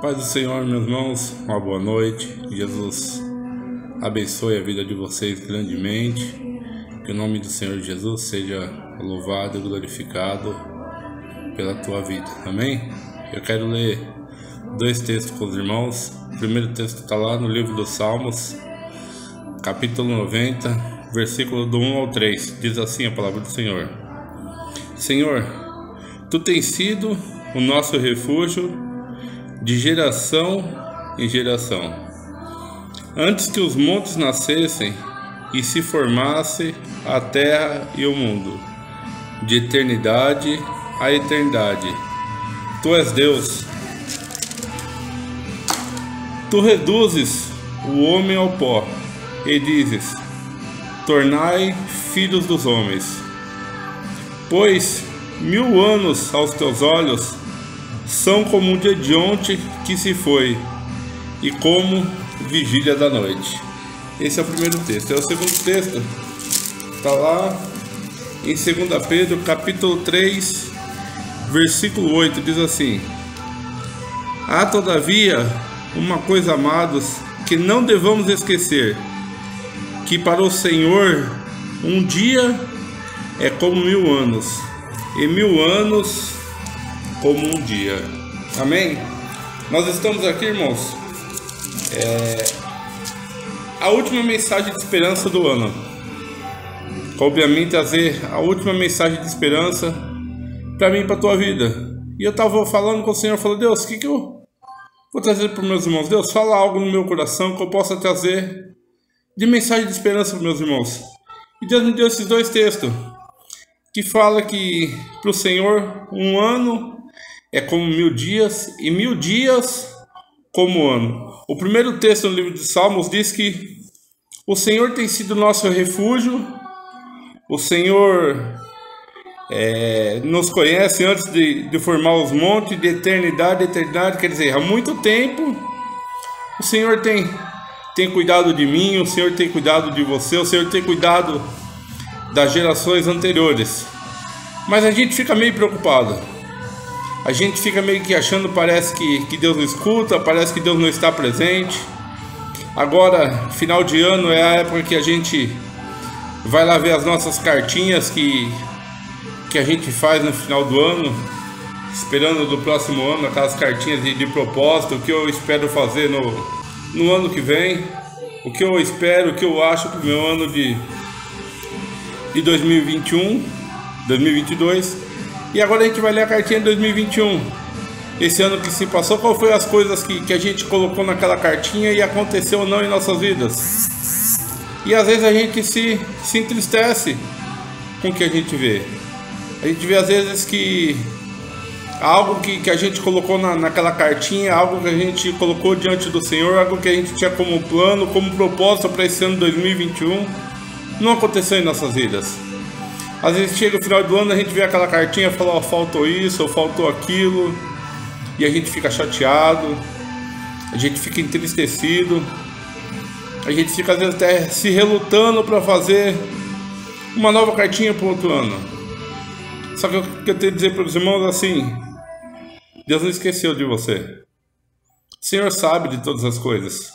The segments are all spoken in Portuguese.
Paz do Senhor, meus irmãos, uma boa noite. Jesus abençoe a vida de vocês grandemente. Que o nome do Senhor Jesus seja louvado e glorificado pela tua vida. Amém? Eu quero ler dois textos com os irmãos. O primeiro texto está lá no livro dos Salmos, capítulo 90, versículo do 1 ao 3. Diz assim a palavra do Senhor: Senhor, Tu tens sido o nosso refúgio de geração em geração. Antes que os montes nascessem e se formasse a terra e o mundo, de eternidade a eternidade, Tu és Deus. Tu reduzes o homem ao pó e dizes: tornai filhos dos homens. Pois 1000 anos aos teus olhos são como um dia de ontem que se foi, e como vigília da noite. Esse é o primeiro texto. O segundo texto está lá em 2 Pedro, capítulo 3, versículo 8, diz assim: há todavia uma coisa, amados, que não devamos esquecer, que para o Senhor um dia é como 1000 anos, e 1000 anos como um dia. Amém? Nós estamos aqui, irmãos, a última mensagem de esperança do ano. Obviamente trazer a última mensagem de esperança para mim e para a tua vida. E eu estava falando com o Senhor, falou: Deus, o que eu vou trazer para os meus irmãos? Deus, fala algo no meu coração que eu possa trazer de mensagem de esperança para os meus irmãos. E Deus me deu esses dois textos que fala que para o Senhor um ano é como 1000 dias, e 1000 dias como um ano. O primeiro texto no livro de Salmos diz que o Senhor tem sido nosso refúgio. O Senhor nos conhece antes de formar os montes, de eternidade a eternidade. Quer dizer, há muito tempo o Senhor tem cuidado de mim, o Senhor tem cuidado de você, o Senhor tem cuidado das gerações anteriores. Mas a gente fica meio preocupado. A gente fica meio que achando, parece que Deus não escuta, parece que Deus não está presente. Agora, final de ano é a época que a gente vai lá ver as nossas cartinhas que a gente faz no final do ano, esperando do próximo ano, aquelas cartinhas de propósito, o que eu espero fazer no ano que vem, o que eu espero, o que eu acho para o meu ano de 2021, 2022. E agora a gente vai ler a cartinha de 2021. Esse ano que se passou, qual foi as coisas que a gente colocou naquela cartinha e aconteceu ou não em nossas vidas. E às vezes a gente se entristece com o que a gente vê. A gente vê às vezes que algo que a gente colocou naquela cartinha, algo que a gente colocou diante do Senhor, algo que a gente tinha como plano, como propósito para esse ano 2021, não aconteceu em nossas vidas. Às vezes chega o final do ano, a gente vê aquela cartinha e fala: ó, faltou isso, ou faltou aquilo, e a gente fica chateado, a gente fica entristecido, a gente fica às vezes até se relutando para fazer uma nova cartinha para o outro ano. Só que eu tenho que dizer para os irmãos assim: Deus não esqueceu de você. O Senhor sabe de todas as coisas.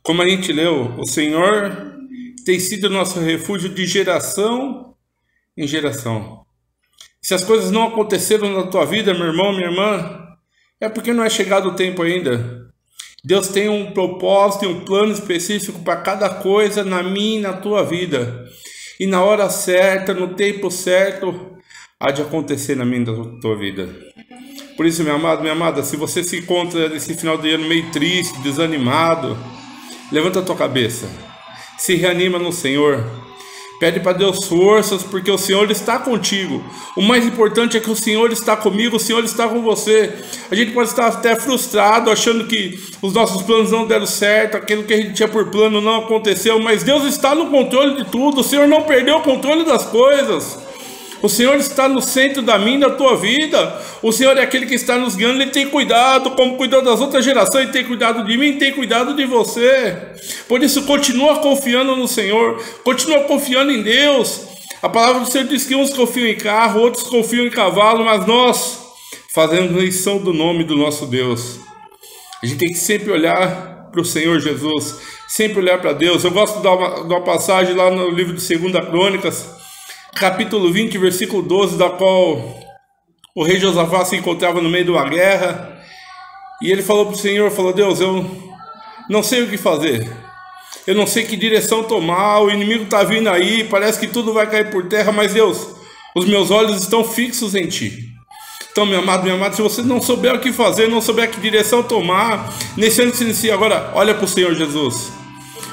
Como a gente leu, o Senhor tem sido nosso refúgio de geração em geração. Se as coisas não aconteceram na tua vida, meu irmão, minha irmã, é porque não é chegado o tempo ainda. Deus tem um propósito e um plano específico para cada coisa na minha e na tua vida. E na hora certa, no tempo certo, há de acontecer na minha e na tua vida. Por isso, meu amado, minha amada, se você se encontra nesse final de ano meio triste, desanimado, levanta a tua cabeça, se reanima no Senhor. Pede para Deus forças, porque o Senhor está contigo. O mais importante é que o Senhor está comigo, o Senhor está com você. A gente pode estar até frustrado, achando que os nossos planos não deram certo, aquilo que a gente tinha por plano não aconteceu, mas Deus está no controle de tudo. O Senhor não perdeu o controle das coisas. O Senhor está no centro da minha e da tua vida. O Senhor é aquele que está nos guiando. Ele tem cuidado, como cuidou das outras gerações. Ele tem cuidado de mim, tem cuidado de você. Por isso, continua confiando no Senhor. Continua confiando em Deus. A palavra do Senhor diz que uns confiam em carro, outros confiam em cavalo, mas nós fazemos menção do nome do nosso Deus. A gente tem que sempre olhar para o Senhor Jesus, sempre olhar para Deus. Eu gosto de uma passagem lá no livro de 2 Crônicas, capítulo 20, versículo 12, da qual o rei Josafá se encontrava no meio de uma guerra, e ele falou para o Senhor, falou: Deus, eu não sei o que fazer, eu não sei que direção tomar, o inimigo está vindo aí, parece que tudo vai cair por terra, mas Deus, os meus olhos estão fixos em Ti. Então, meu amado, se você não souber o que fazer, não souber que direção tomar, nesse ano que se inicia agora, olha para o Senhor Jesus.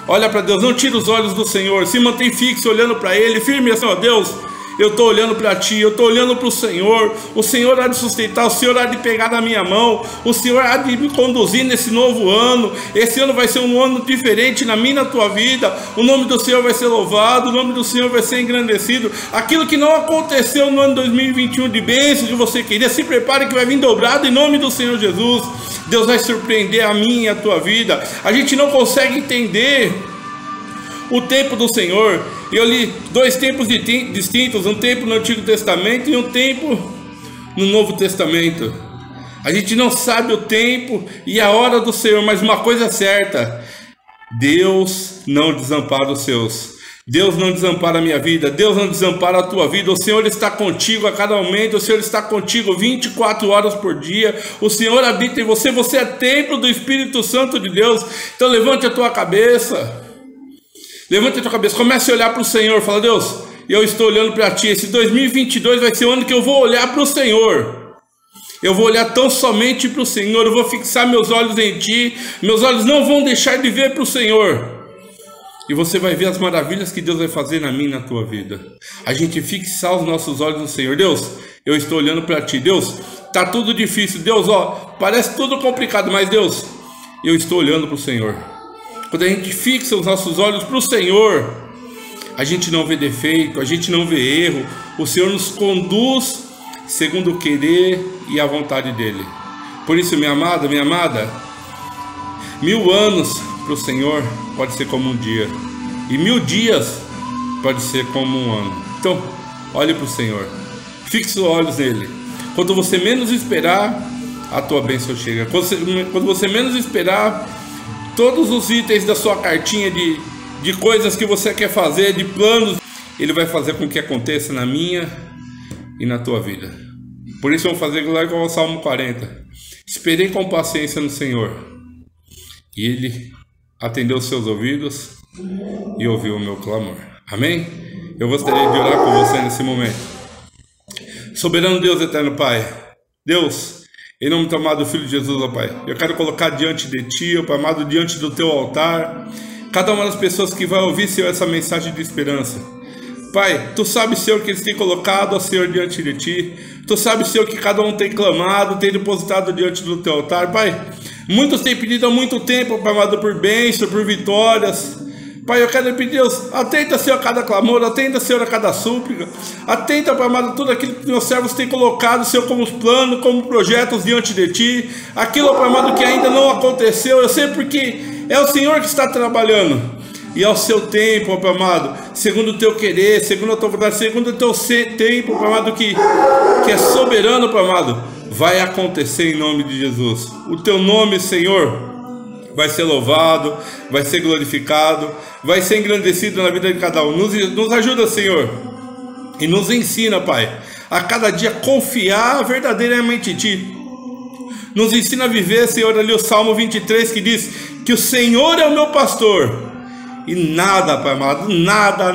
Olha para Deus, não tira os olhos do Senhor, se mantém fixo olhando para Ele, firme assim, ó, Deus, eu estou olhando para Ti, eu estou olhando para o Senhor há de sustentar, o Senhor há de pegar na minha mão, o Senhor há de me conduzir nesse novo ano. Esse ano vai ser um ano diferente na minha e na tua vida, o nome do Senhor vai ser louvado, o nome do Senhor vai ser engrandecido. Aquilo que não aconteceu no ano 2021 de bênção que você queria, se prepare que vai vir dobrado em nome do Senhor Jesus. Deus vai surpreender a minha e a tua vida. A gente não consegue entender o tempo do Senhor. Eu li 2 tempos distintos, um tempo no Antigo Testamento e um tempo no Novo Testamento. A gente não sabe o tempo e a hora do Senhor, mas uma coisa é certa: Deus não desampara os seus. Deus não desampara a minha vida, Deus não desampara a tua vida. O Senhor está contigo a cada momento, o Senhor está contigo 24 horas por dia. O Senhor habita em você, você é templo do Espírito Santo de Deus. Então levante a tua cabeça. Levante a tua cabeça, comece a olhar para o Senhor. Fala: Deus, eu estou olhando para Ti. Esse 2022 vai ser o ano que eu vou olhar para o Senhor. Eu vou olhar tão somente para o Senhor. Eu vou fixar meus olhos em Ti. Meus olhos não vão deixar de ver para o Senhor. E você vai ver as maravilhas que Deus vai fazer na minha e na tua vida. A gente fixar os nossos olhos no Senhor. Deus, eu estou olhando para Ti. Deus, está tudo difícil. Deus, parece tudo complicado, mas Deus, eu estou olhando para o Senhor. Quando a gente fixa os nossos olhos para o Senhor, a gente não vê defeito, a gente não vê erro. O Senhor nos conduz segundo o querer e a vontade dEle. Por isso, minha amada, 1000 anos para o Senhor pode ser como um dia, e 1000 dias pode ser como um ano. Então, olhe para o Senhor, fixe os olhos nele. Quando você menos esperar, a tua bênção chega. Quando você menos esperar, todos os itens da sua cartinha de coisas que você quer fazer, de planos, Ele vai fazer com que aconteça na minha e na tua vida. Por isso vamos fazer lá igual ao Salmo 40. Esperei com paciência no Senhor, e Ele atendeu os seus ouvidos e ouviu o meu clamor. Amém? Eu gostaria de orar com você nesse momento. Soberano Deus, eterno Pai, Deus, em nome do amado Filho de Jesus, ó Pai, eu quero colocar diante de Ti, ó Pai amado, diante do Teu altar, cada uma das pessoas que vai ouvir, Senhor, essa mensagem de esperança. Pai, Tu sabes, Senhor, que eles têm colocado, ó Senhor, diante de Ti. Tu sabes, Senhor, que cada um tem clamado, tem depositado diante do Teu altar. Pai, muitos têm pedido há muito tempo, Pai amado, por bênção, por vitórias. Pai, eu quero pedir, Deus, atenta, Senhor, a cada clamor, atenta, Senhor, a cada súplica, atenta, Pai amado, tudo aquilo que meus servos têm colocado, Senhor, como planos, como projetos diante de Ti, aquilo, Pai amado, que ainda não aconteceu. Eu sei porque é o Senhor que está trabalhando, e ao seu tempo, Pai amado, segundo o Teu querer, segundo a Tua vontade, segundo o Teu tempo, Pai amado, que é soberano, Pai amado, vai acontecer em nome de Jesus. O Teu nome, Senhor, vai ser louvado, vai ser glorificado, vai ser engrandecido na vida de cada um. Nos ajuda, Senhor, e nos ensina, Pai, a cada dia confiar verdadeiramente em Ti. Nos ensina a viver, Senhor, ali o Salmo 23, que diz que o Senhor é o meu pastor, e nada, Pai amado, nada,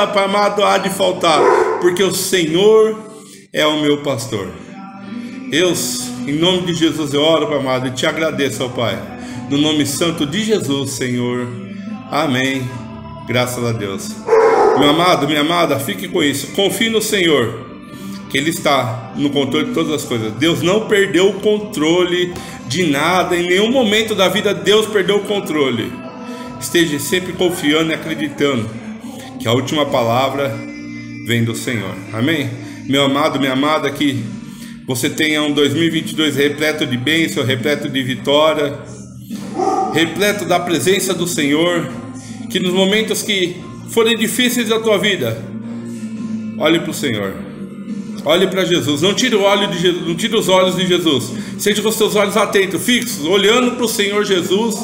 Pai amado, há de faltar, porque o Senhor é o meu pastor. Deus, em nome de Jesus eu oro, Pai amado, e Te agradeço, ó Pai, no nome santo de Jesus, Senhor. Amém. Graças a Deus. Meu amado, minha amada, fique com isso. Confie no Senhor, que Ele está no controle de todas as coisas. Deus não perdeu o controle de nada. Em nenhum momento da vida Deus perdeu o controle. Esteja sempre confiando e acreditando que a última palavra vem do Senhor. Amém? Meu amado, minha amada, que você tenha um 2022 repleto de bênção, repleto de vitória, repleto da presença do Senhor. Que nos momentos que forem difíceis da tua vida, olhe para o Senhor. Olhe para Jesus, não tire o olho de Jesus, não tire os olhos de Jesus. Seja com os seus olhos atentos, fixos, olhando para o Senhor Jesus,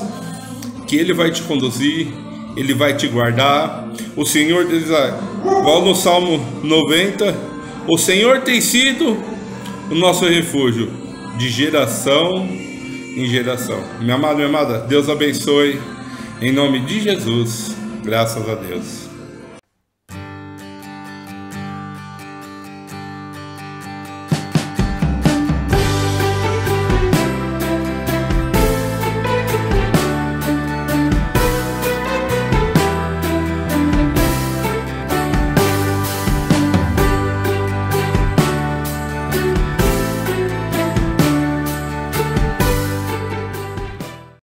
que Ele vai te conduzir, Ele vai te guardar. O Senhor diz, igual no Salmo 90, o Senhor tem sido o nosso refúgio de geração em geração. Meu amado, minha amada, Deus abençoe, em nome de Jesus, graças a Deus.